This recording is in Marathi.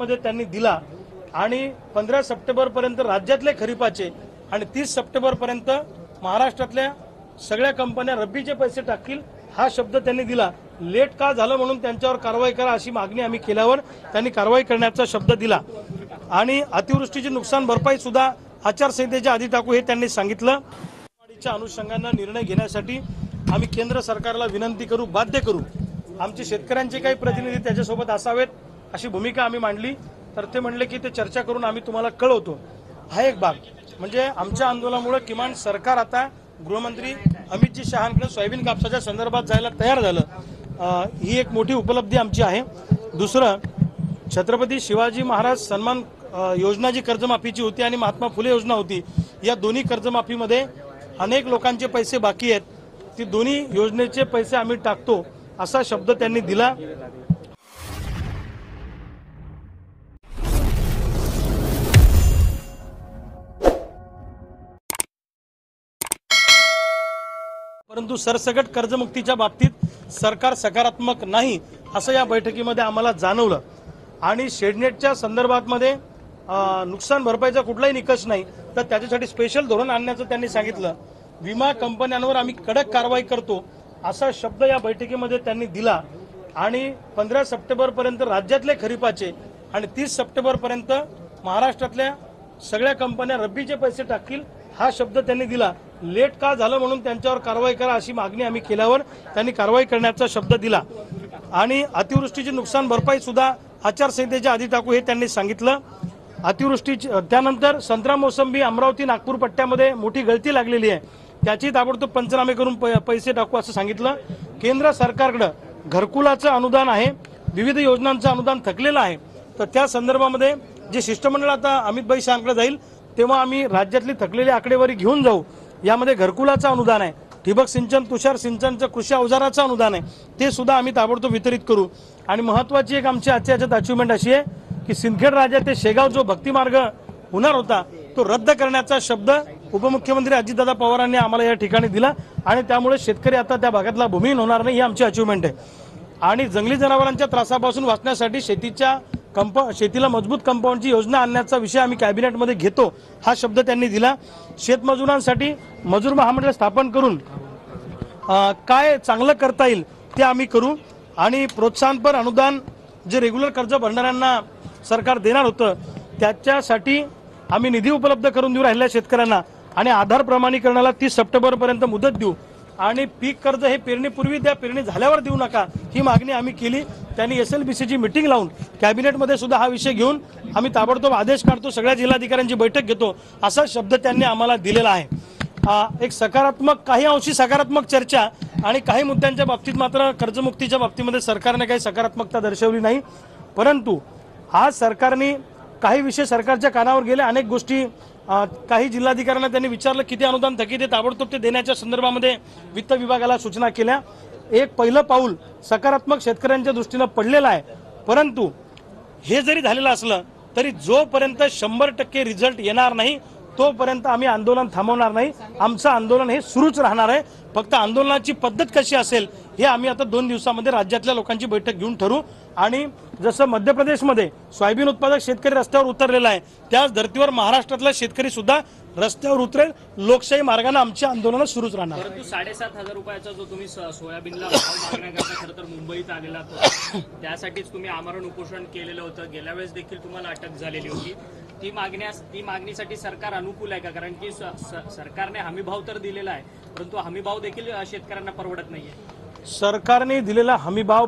मध्ये त्यांनी दिला आणि 15 सप्टेंबर पर्यंत राज्यातले खरीपाचे आणि 30 सप्टेंबर पर्यंत महाराष्ट्रातल्या सगळ्या कंपन्या रब्बीचे पैसे टाकतील हा शब्द त्यांनी दिला। लेट का झालं म्हणून त्यांच्यावर कारवाई करा अशी मागणी आम्ही केल्यावर त्यांनी कारवाई करण्याचा शब्द दिला आणि अतिवृष्टीची नुकसान भरपाई सुद्धा आचारसंहितेच्या आधी टाकू हे त्यांनी सांगितलं। वाढीच्या अनुषंगाने निर्णय घेण्यासाठी आम्ही केंद्र सरकारला विनंती करू, बाध्य करू। आमचे शेतकऱ्यांचे काही प्रतिनिधी त्याच्यासोबत असावेत अशी भूमिका आम्ही मांडली तर ते म्हणले की ते चर्चा करून आम्ही तुम्हाला कळवतो। हा एक भाग म्हणजे आमच्या आंदोलनामुळे किमान सरकार आता गृहमंत्री अमितजी शहांकडे सोयाबीन कापसाच्या संदर्भात जायला तयार झालं, ही एक मोठी उपलब्धी आमची आहे। दुसरं, छत्रपती शिवाजी महाराज सन्मान योजना जी कर्जमाफीची होती आणि महात्मा फुले योजना होती, या दोन्ही कर्जमाफीमध्ये अनेक लोकांचे पैसे बाकी आहेत, ती दोन्ही योजनेचे पैसे आम्ही टाकतो असा शब्द त्यांनी दिला। परंतु सरसकट कर्जमुक्तीच्या बाबतीत सरकार सकारात्मक नाही असं या बैठकीमध्ये आम्हाला जाणवलं आणि शेडनेटच्या संदर्भामध्ये नुकसान भरपाईचा कुठलाही निकष नाही तर त्याच्यासाठी स्पेशल धोरण आणण्याचं त्यांनी सांगितलं। विमा कंपन्यांवर आम्ही कडक कारवाई करतो असा शब्द या बैठकीमध्ये त्यांनी दिला आणि 15 सप्टेंबर पर्यंत राज्यातले खरीपाचे आणि 30 सप्टेंबर पर्यंत महाराष्ट्रातल्या सगळ्या कंपन्या रब्बीचे पैसे टाकतील हा शब्द त्यांनी दिला। लेट का झालं म्हणून त्यांच्यावर कारवाई करा अशी मागणी आम्ही केल्यावर त्यांनी कारवाई करण्याचा शब्द दिला आणि अतिवृष्टीची नुकसान भरपाई सुद्धा आचारसंहितेच्या आधी टाकू हे त्यांनी सांगितलं। अतिवृष्टीची त्यानंतर संत्रा मोसंबी अमरावती नागपूर पट्ट्यामध्ये मोठी गळती लागलेली आहे, त्याची ताबडतोब पंचनामे करून पैसे टाकू असं सांगितलं। केंद्र सरकारकडे घरकुलाचं अनुदान आहे, विविध योजनांचं अनुदान थकलेलं आहे, तर त्या संदर्भामध्ये जे शिष्टमंडळ आता अमितभाई शहांकडे जाईल तेव्हा आम्ही राज्यातली थकलेली आकडेवारी घेऊन जाऊ। यामध्ये घरकुलाचं अनुदान आहे, ठिबक सिंचन तुषार सिंचनचं कृषी अवजाराचं अनुदान आहे, ते सुद्धा आम्ही ताबडतोब वितरित करू। आणि महत्त्वाची एक आमची आजच्या याच्यात अचिव्हमेंट अशी आहे की सिंदखेड राजा ते शेगाव जो भक्तिमार्ग होणार होता तो रद्द करण्याचा शब्द उपमुख्यमंत्री अजितदादा पवारांनी आम्हाला या ठिकाणी दिला आणि त्यामुळे शेतकरी आता त्या भागातला भूमिहीन होणार नाही, ही आमची अचिव्हमेंट आहे। आणि जंगली जनावरांच्या त्रासापासून वाचण्यासाठी शेतीला मजबूत कंपाऊंडची योजना आणण्याचा विषय आम्ही कॅबिनेटमध्ये घेतो हा शब्द त्यांनी दिला। शेतमजुरांसाठी मजूर महामंडळ स्थापन करून काय चांगलं करता येईल ते आम्ही करू आणि प्रोत्साहनपर अनुदान जे रेग्युलर कर्ज भरणाऱ्यांना सरकार देणार होतं त्याच्यासाठी आम्ही निधी उपलब्ध करून देऊ राहिल्या शेतकऱ्यांना आणि आधार प्रमाणीकरणाला 30 सप्टेंबर पर्यंत मुदत देऊ आणि पीक कर्ज हे पेरणीपूर्वी द्या, पेरणी झाल्यावर देऊ नका ही मागणी आम्ही केली। त्यांनी SLBCची मीटिंग लावून कॅबिनेटमध्ये सुद्धा हा विषय घेऊन आम्ही ताबडतोब आदेश काढतो, सगळ्या जिल्हाधिकाऱ्यांची बैठक घेतो असा शब्द त्यांनी आम्हाला दिलेला आहे। एक सकारात्मक काही अंशी सकारात्मक चर्चा आणि काही मुद्द्यांच्या बाबतीत मात्र कर्जमुक्तीच्या बाबतीमध्ये सरकारने काही सकारात्मकता दर्शवली नाही, परंतु आज सरकारने काही विषय सरकारच्या कानावर गेले, अनेक गोष्टी काही जिल्हाधिकाऱ्यांना त्यांनी विचारलं किती अनुदान थकीत आहे, ताबडतोब ते देण्याच्या संदर्भामध्ये वित्त विभागाला सूचना केल्या। एक पहिलं पाऊल सकारात्मक शेतकऱ्यांच्या दृष्टीने पडलेलं आहे, परंतु हे जरी झालेलं असलं तरी जोपर्यंत 100% रिझल्ट येणार नाही तोपर्यंत आम्ही आंदोलन थांबवणार नाही। आमचं आंदोलन हे सुरूच राहणार आहे, फक्त आंदोलनाची पद्धत कशी असेल हे आम्ही आता 2 दिवसामध्ये राज्यातल्या लोकांची बैठक घेऊन ठरवू। आणि जसं मध्य प्रदेशमध्ये सोयाबीन उत्पादक शेतकरी रस्त्यावर उतरलेला आहे त्याच धर्तीवर महाराष्ट्रातला शेतकरी सुद्धा रस्त्यावर उतरेल, लोकशाही मार्गाने आमची आंदोलन सुरूच राहणार। परंतु 7,500 रुपयाचा जो तुम्ही सोयाबीनला भाव मागण्याकरता खरं तर मुंबईत आलेला होता, त्यासाठीच तुम्ही आमरण उपोषण केलेलं होतं, गेल्या वेळेस देखील तुम्हाला अटक झालेली होती, ती मागणीसाठी सरकार अनुकूल आहे का? कारण की सरकारने हमीभाव तर दिलेला आहे परंतु हमीभाव देखील शेतकऱ्यांना परवडत नाहीये। सरकारने दिलेला हमीभाव